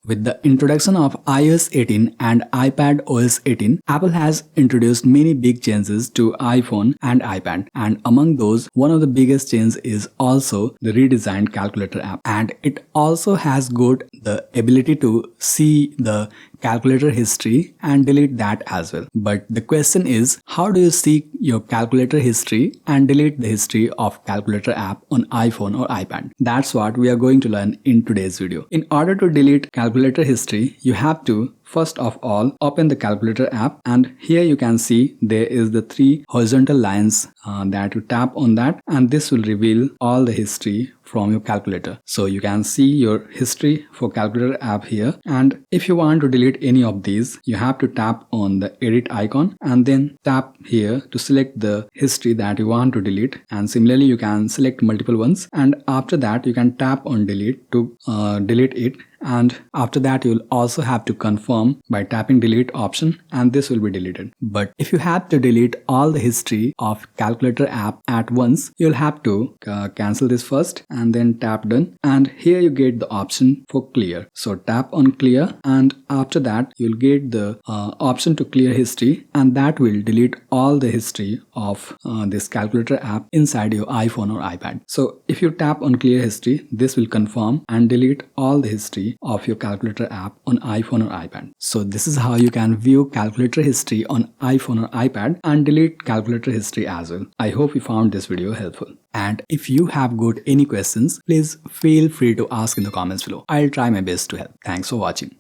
With the introduction of iOS 18 and iPad OS 18, Apple has introduced many big changes to iPhone and iPad, and among those, one of the biggest changes is also the redesigned calculator app, and it also has got the ability to see the calculator history and delete that as well. But the question is, how do you see your calculator history and delete the history of calculator app on iPhone or iPad? That's what we are going to learn in today's video. In order to delete calculator history, you have to first of all open the calculator app, and here you can see there is the three horizontal lines that you tap on that, and this will reveal all the history from your calculator. So you can see your history for calculator app here, and if you want to delete any of these, you have to tap on the edit icon and then tap here to select the history that you want to delete, and similarly you can select multiple ones, and after that you can tap on delete to delete it, and after that you'll also have to confirm by tapping delete option, and this will be deleted. But if you have to delete all the history of calculator app at once, you'll have to cancel this first and then tap done, and here you get the option for clear. So tap on clear, and after that you'll get the option to clear history, and that will delete all the history of this calculator app inside your iPhone or iPad. So if you tap on clear history, this will confirm and delete all the history of your calculator app on iPhone or iPad. So this is how you can view calculator history on iPhone or iPad and delete calculator history as well. I hope you found this video helpful. And if you have got any questions, please feel free to ask in the comments below. I'll try my best to help. Thanks for watching.